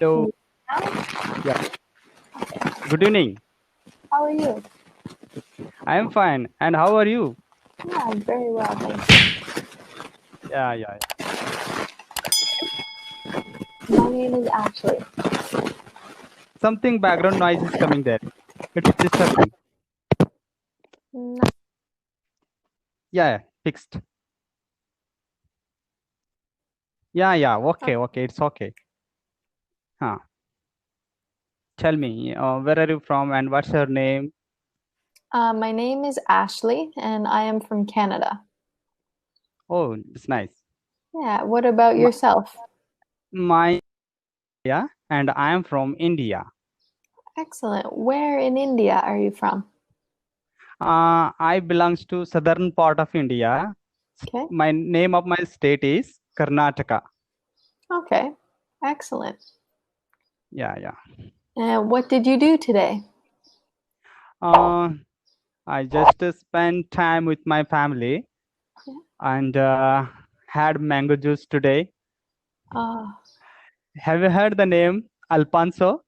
Hello. Now? Yeah. Good evening. How are you? I am fine. And how are you? Yeah, I'm very well, thank you. Yeah. My name is Ashley. Something background noise is coming there. It's disturbing. No, Yeah. Fixed. Yeah. Okay. It's okay. Huh. Tell me, where are you from and what's your name? my name is Ashley, and I am from Canada. Oh, it's nice. Yeah, what about My, yourself? my yeah, and I am from India. Excellent. Where in India are you from? I belongs to southern part of India. Okay, My name of my state is Karnataka. okay, excellent. Yeah. And what did you do today? Uh, I just spent time with my family Yeah. and had mango juice today. Uh, Have you heard the name Alpanso?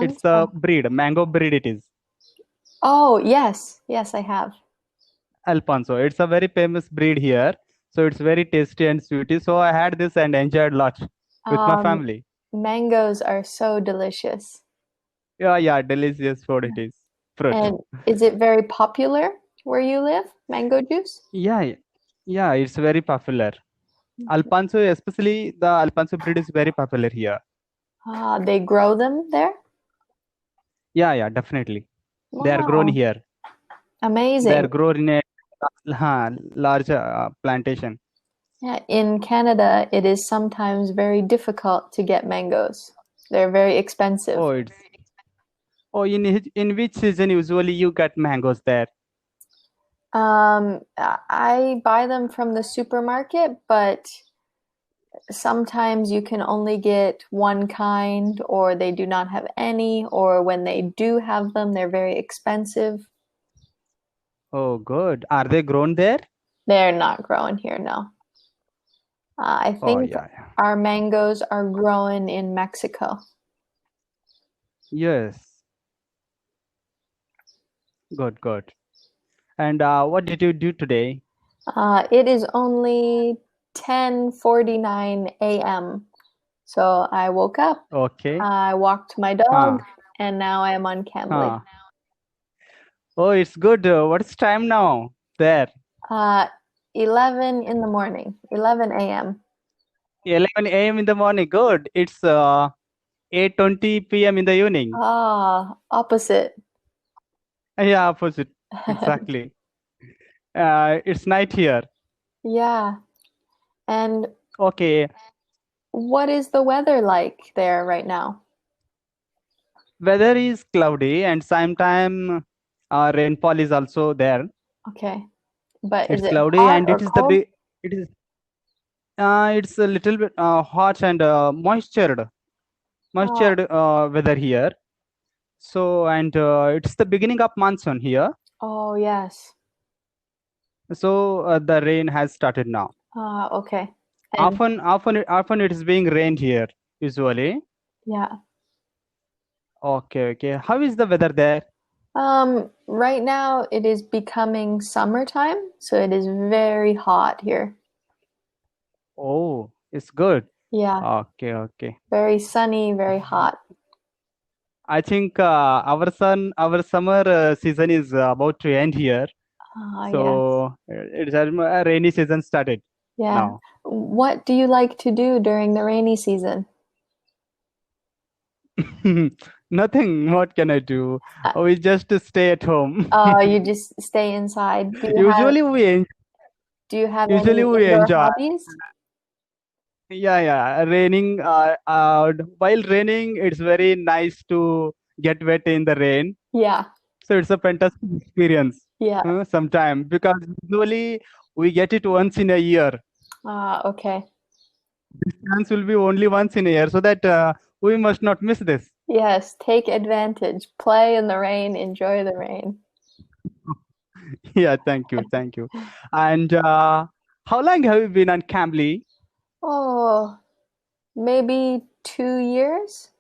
It's the Alfonso. breed, mango breed it is. Oh, yes, I have. Alpanso. It's a very famous breed here. So it's very tasty and sweet. So I had this and enjoyed a lot with my Um, family. mangoes are so delicious. Yeah, delicious food it is. Fruit. And is it very popular where you live, mango juice? Yeah, it's very popular. Alpanso, especially the Alpanso breed is very popular here. They grow them there? Yeah, definitely. They are grown Wow, here. They are amazing. grown in a large plantation. Yeah, in Canada, it is sometimes very difficult to get mangoes. They're very expensive. Oh, it's in which season usually you get mangoes there? I buy them from the supermarket, but sometimes you can only get one kind, or they do not have any, or when they do have them, they're very expensive. Oh, good. Are they grown there? They're not growing here, no. I Oh, think yeah. our mangoes are grown in Mexico. Yes. Good. And what did you do today? It is only 10:49 a.m. So I woke up, Okay. I walked my dog, Huh. and now I am on Cambly. Huh. Oh, it's good. What's time now? There. Uh, 11 in the morning, 11 a.m. 11 a.m. in the morning. Good. It's 8:20 p.m. in the evening. Opposite. Yeah, opposite. Exactly. It's night here. Yeah. And Okay. what is the weather like there right now? Weather is cloudy and sometime rainfall is also there. Okay. But is It's it cloudy hot and or it is the cold? big. It's a little bit hot and Uh, moistured weather here. So and it's the beginning of monsoon here. oh, yes. So the rain has started now. Okay. And Often it is being rained here usually. yeah. Okay. How is the weather there? Right now it is becoming summertime, so it is very hot here. Oh, it's good. Yeah, Okay. very sunny, very hot. I think our summer season is about to end here. Yes. So it's a rainy season started Yeah. now. What do you like to do during the rainy season? Nothing. What can I do? Uh, We just stay at home. you just stay inside. Usually Do you have usually any we indoor enjoy. hobbies? Yeah. Raining. While raining, it's very nice to get wet in the rain. Yeah. So it's a fantastic experience. Yeah. Sometime because usually we get it once in a year. Okay. This chance will be only once in a year, so that we must not miss this. Yes, take advantage. Play in the rain, enjoy the rain. Yeah, thank you. And how long have you been on Cambly? Oh, maybe 2 years,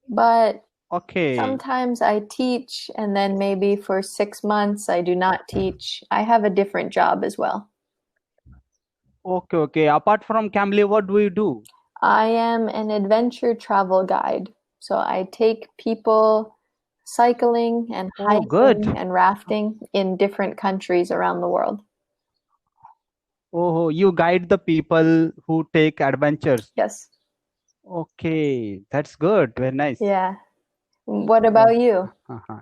but Okay. sometimes I teach, and then maybe for 6 months I do not teach. I have a different job as well. Okay, okay. Apart from cambly, what do you do? I am an adventure travel guide. So I take people cycling and Oh, hiking good. and rafting in different countries around the world. Oh, you guide the people who take adventures. Yes. Okay, that's good. Very nice. Yeah. What Oh, about you? uh-huh.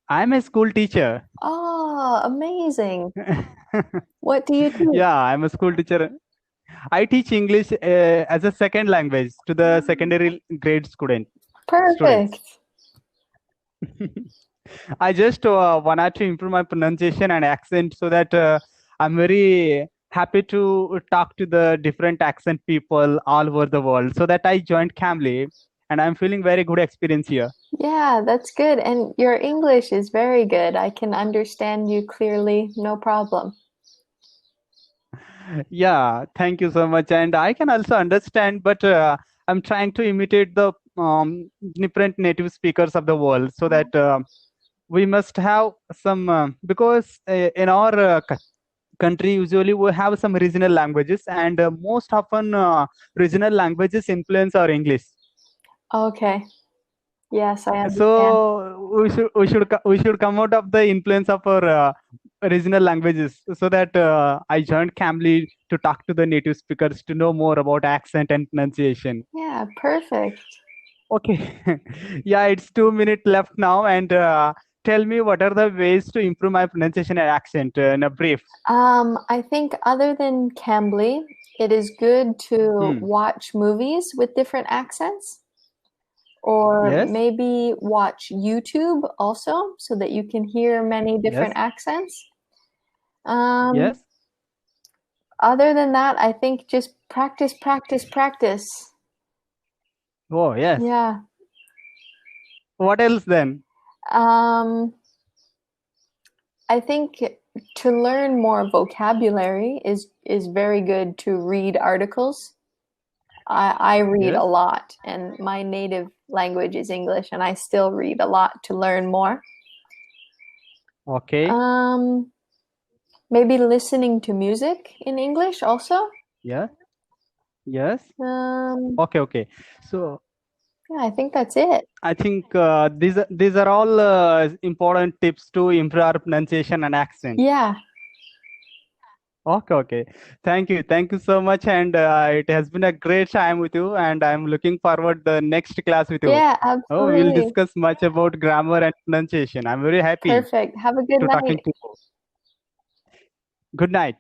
I'm a school teacher. Oh, amazing. What do you teach? Yeah, I'm a school teacher. I teach English as a second language to the secondary grade students. Perfect. I just wanted to improve my pronunciation and accent so that I'm very happy to talk to the different accent people all over the world. So that I joined Cambly, and I'm feeling very good experience here. Yeah, that's good. And your English is very good. I can understand you clearly, no problem. Yeah, thank you so much. And I can also understand, but I'm trying to imitate the different native speakers of the world so that we must have some because in our country usually we have some regional languages and most often regional languages influence our English. Okay. Yes, I understand. So we should come out of the influence of our regional languages so that I joined Cambly to talk to the native speakers to know more about accent and pronunciation. Yeah, perfect. Okay. Yeah, it's 2 minutes left now, and tell me what are the ways to improve my pronunciation and accent in a brief. I think other than Cambly, it is good to Hmm. watch movies with different accents, or Yes. maybe watch YouTube also so that you can hear many different Yes. accents. Um, Yes. Other than that, I think just practice, practice, practice. Oh, yes. Yeah. What else then? Um, I think to learn more vocabulary is very good to read articles. I read a Yes. lot, and my native language is English, and I still read a lot to learn more. Okay. Um, Maybe listening to music in English also. Yes. Yes. Um, Okay. Okay. So yeah, I think that's it. I think these are all important tips to improve our pronunciation and accent. Yeah, Okay, okay. Thank you so much, and it has been a great time with you, and I'm looking forward the next class with you. yeah, Oh, we'll absolutely. discuss much about grammar and pronunciation. I'm very happy Perfect. Have a good to talking night. to you. Good night.